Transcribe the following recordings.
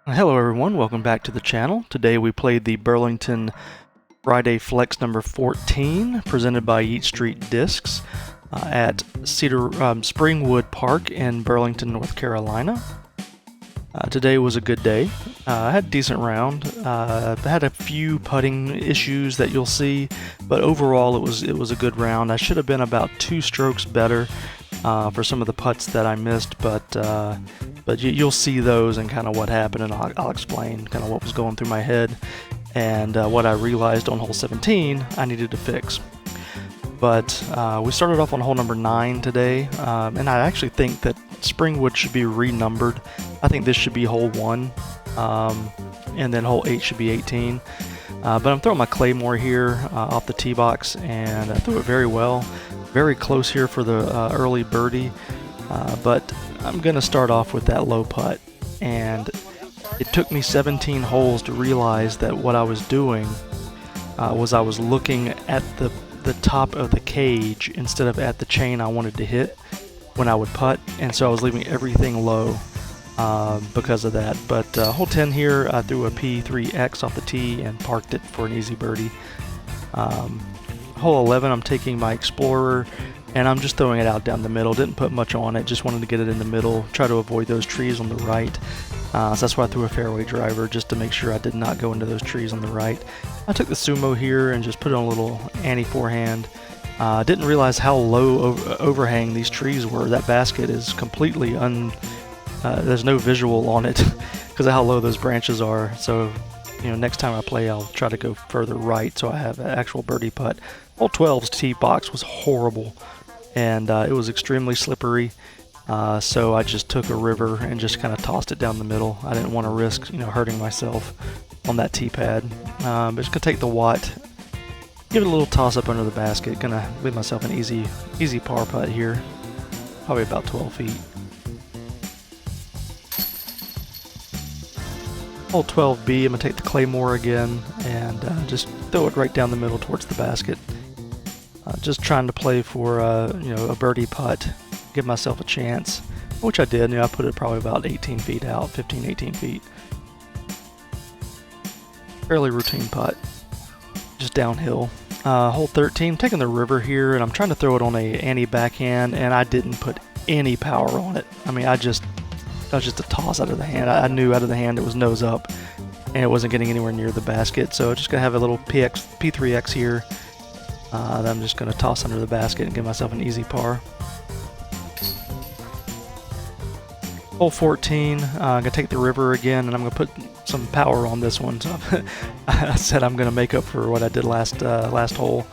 Hello everyone, welcome back to the channel. Today we played the Burlington Friday Flex number 14, presented by Yeet Street Discs at Springwood Park in Burlington, North Carolina. Today was a good day. I had a decent round. I had a few putting issues that you'll see, but overall it was a good round. I should have been about 2 strokes better for some of the putts that I missed, but you'll see those and kind of what happened, and I'll explain kind of what was going through my head and what I realized on hole 17 I needed to fix. But we started off on hole number 9 today, and I actually think that Springwood should be renumbered. I think this should be hole 1, and then hole 8 should be 18. But I'm throwing my Claymore here off the tee box, and I threw it very well. Very close here for the early birdie, but I'm going to start off with that low putt. And it took me 17 holes to realize that what I was doing was I was looking at the top of the cage instead of at the chain I wanted to hit when I would putt, and so I was leaving everything low because of that. But hole 10 here, I threw a P3X off the tee and parked it for an easy birdie. Hole 11, I'm taking my Explorer and I'm just throwing it out down the middle. Didn't put much on it, just wanted to get it in the middle, try to avoid those trees on the right. So that's why I threw a fairway driver, just to make sure I did not go into those trees on the right. I took the Sumo here and just put it on a little anti-forehand. Didn't realize how low overhang these trees were. That basket is completely there's no visual on it because of how low those branches are. So, you know, next time I play, I'll try to go further right so I have an actual birdie putt. Hole 12's tee box was horrible, and it was extremely slippery. So I just took a river and just kind of tossed it down the middle. I didn't want to risk, hurting myself on that tee pad. But just gonna take the Watt, give it a little toss up under the basket. Gonna leave myself an easy par putt here, probably about 12 feet. Hole 12B, I'm gonna take the Claymore again and just throw it right down the middle towards the basket. Just trying to play for a birdie putt, give myself a chance, which I did. I put it probably about 18 feet out, 15, 18 feet. Fairly routine putt, just downhill. Hole 13, I'm taking the river here, and I'm trying to throw it on a anti-backhand, and I didn't put any power on it. I mean, that was just a toss out of the hand. I knew out of the hand it was nose up, and it wasn't getting anywhere near the basket, so just gonna have a little P3X here. That I'm just going to toss under the basket and give myself an easy par. Hole 14, I'm going to take the river again, and I'm going to put some power on this one. So I said I'm going to make up for what I did last hole,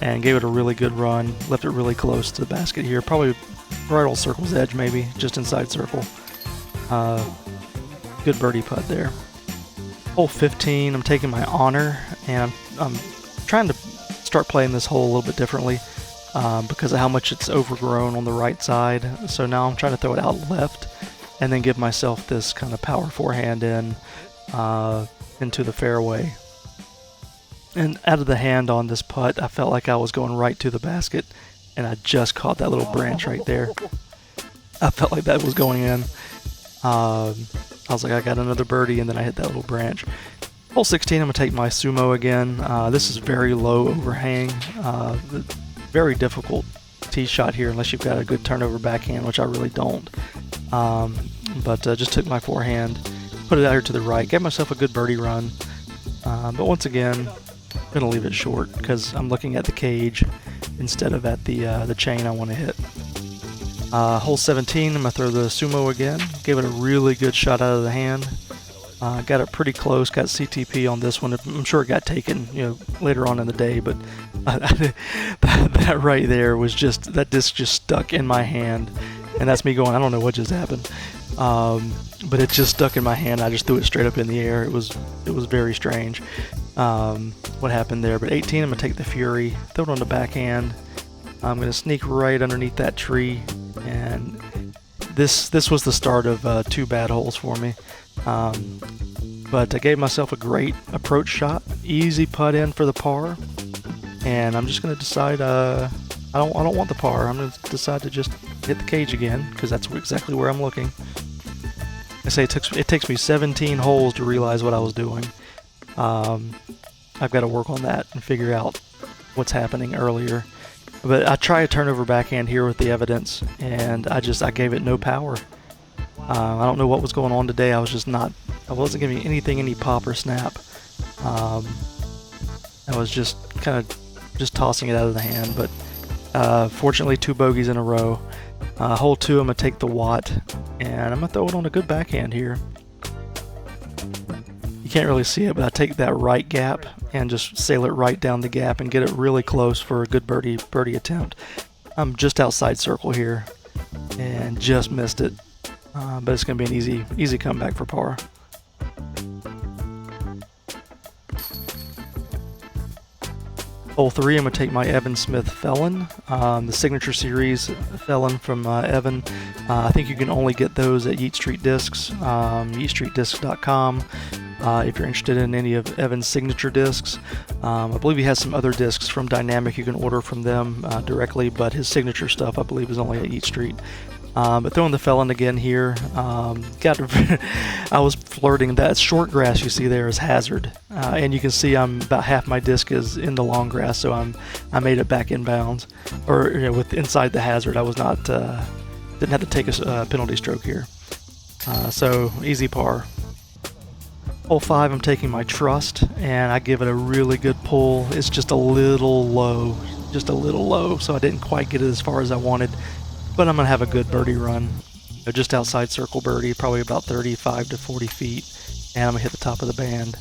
and gave it a really good run. Left it really close to the basket here, probably right on circle's edge, maybe just inside circle. Good birdie putt there. Hole 15, I'm taking my Honor, and I'm trying to start playing this hole a little bit differently because of how much it's overgrown on the right side. So now I'm trying to throw it out left and then give myself this kind of power forehand into the fairway. And out of the hand on this putt, I felt like I was going right to the basket, and I just caught that little branch right there. I felt like that was going in. I was like, I got another birdie, and then I hit that little branch. Hole 16, I'm going to take my Sumo again. This is very low overhang. Very difficult tee shot here unless you've got a good turnover backhand, which I really don't. But just took my forehand, put it out here to the right, gave myself a good birdie run. But once again, I'm going to leave it short because I'm looking at the cage instead of at the chain I want to hit. Hole 17, I'm going to throw the Sumo again. Gave it a really good shot out of the hand. Got it pretty close, got CTP on this one. I'm sure it got taken, later on in the day, but that right there was that disc just stuck in my hand, and that's me going, I don't know what just happened. But it just stuck in my hand. I just threw it straight up in the air. It was very strange what happened there. But 18, I'm gonna take the Fury, throw it on the backhand. I'm gonna sneak right underneath that tree, and this was the start of 2 bad holes for me. But I gave myself a great approach shot, easy putt in for the par, and I'm just going to decide I don't want the par. I'm going to decide to just hit the cage again because that's exactly where I'm looking. I say it takes me 17 holes to realize what I was doing. I've got to work on that and figure out what's happening earlier. But I tried a turnover backhand here with the evidence, and I gave it no power. I don't know what was going on today. I wasn't giving anything any pop or snap. I was just kind of tossing it out of the hand, but fortunately 2 bogeys in a row. Hole 2, I'm going to take the Watt, and I'm going to throw it on a good backhand here. You can't really see it, but I take that right gap and just sail it right down the gap and get it really close for a good birdie attempt. I'm just outside circle here and just missed it, but it's going to be an easy comeback for par. Hole 3, I'm going to take my Evan Smith Felon, the Signature Series Felon from Evan. I think you can only get those at Yeet Street Discs, yeetstreetdiscs.com. If you're interested in any of Evan's signature discs. I believe he has some other discs from Dynamic you can order from them directly, but his signature stuff I believe is only at Yeet Street. But throwing the Felon again here, I was flirting. That short grass you see there is hazard, and you can see I'm about half my disc is in the long grass, so I made it back inbounds, or with inside the hazard. I was not didn't have to take a penalty stroke here, so easy par. Hole 5, I'm taking my Trust, and I give it a really good pull. It's just a little low, so I didn't quite get it as far as I wanted. But I'm going to have a good birdie run, just outside circle birdie, probably about 35 to 40 feet, and I'm going to hit the top of the band.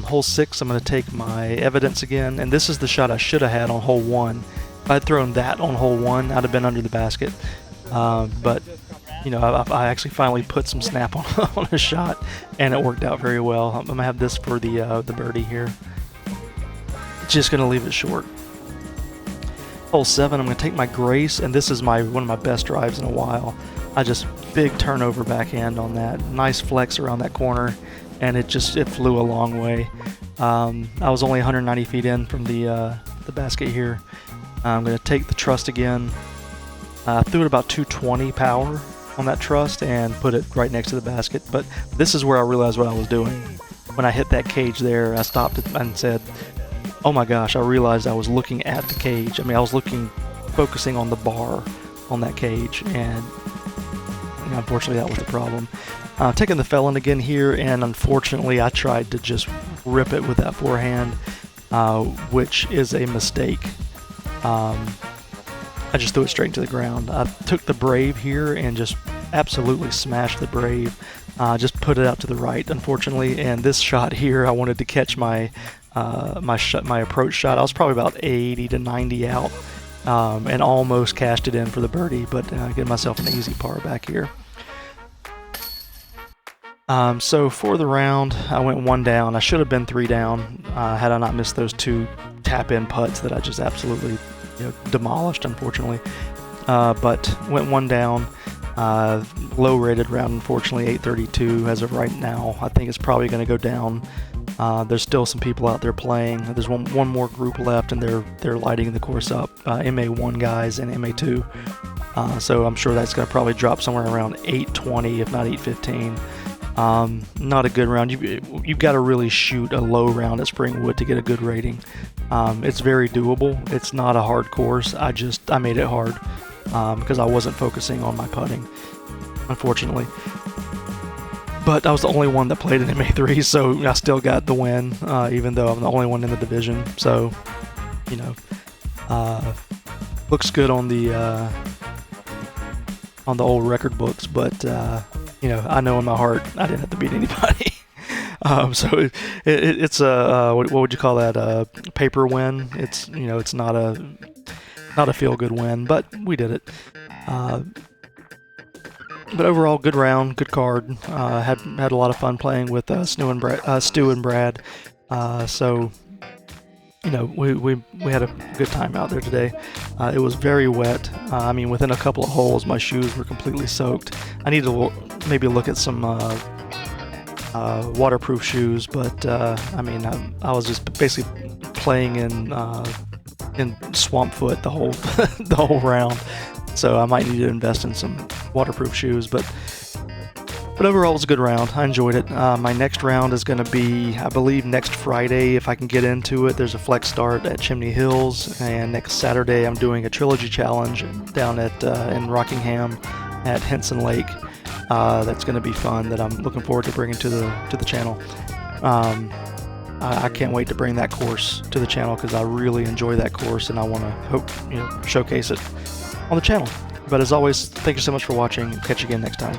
Hole 6, I'm going to take my Evidence again, and this is the shot I should have had on hole 1. If I'd thrown that on hole 1, I'd have been under the basket. But I actually finally put some snap on a shot, and it worked out very well. I'm going to have this for the birdie here. Just going to leave it short. Hole 7, I'm going to take my Grace, and this is one of my best drives in a while. I just big turnover backhand on that, nice flex around that corner, and it flew a long way. I was only 190 feet in from the basket here. I'm going to take the Trust again. Threw it about 220 power on that Trust and put it right next to the basket. But this is where I realized what I was doing. When I hit that cage there, I stopped and said, oh my gosh, I realized I was looking at the cage. I mean, I was focusing on the bar on that cage, and unfortunately that was the problem. Taking the Felon again here, and unfortunately I tried to just rip it with that forehand, which is a mistake. I just threw it straight into the ground. I took the Brave here and just absolutely smashed the Brave. Just put it out to the right, unfortunately, and this shot here, I wanted to catch my approach shot. I was probably about 80 to 90 out, and almost cashed it in for the birdie, but get myself an easy par back here. So for the round, I went 1 down. I should have been 3 down had I not missed those 2 tap-in putts that I just absolutely demolished, unfortunately. But went 1 down. Low-rated round, unfortunately, 832 as of right now. I think it's probably going to go down. There's still some people out there playing. There's one more group left, and they're lighting the course up. MA1 guys and MA2. So I'm sure that's going to probably drop somewhere around 820, if not 815. Not a good round. You've got to really shoot a low round at Springwood to get a good rating. It's very doable. It's not a hard course. I made it hard because I wasn't focusing on my putting, unfortunately. But I was the only one that played in MA3, so I still got the win, even though I'm the only one in the division. So, looks good on the old record books, but I know in my heart I didn't have to beat anybody. So it's a what would you call that? A paper win. It's it's not a feel good win, but we did it. But overall, good round, good card. Had a lot of fun playing with Stu and Brad. So we had a good time out there today. It was very wet. I mean, within a couple of holes, my shoes were completely soaked. I need to maybe look at some waterproof shoes, but I was just basically playing in swamp foot the whole round. So I might need to invest in some waterproof shoes, but But overall, it was a good round. I enjoyed it. My next round is going to be, I believe, next Friday if I can get into it. There's a flex start at Chimney Hills, and next Saturday I'm doing a trilogy challenge down at in Rockingham at Henson Lake. That's going to be fun. That I'm looking forward to bringing to the channel. I can't wait to bring that course to the channel because I really enjoy that course, and I want to showcase it on the channel. But as always, thank you so much for watching. Catch you again next time.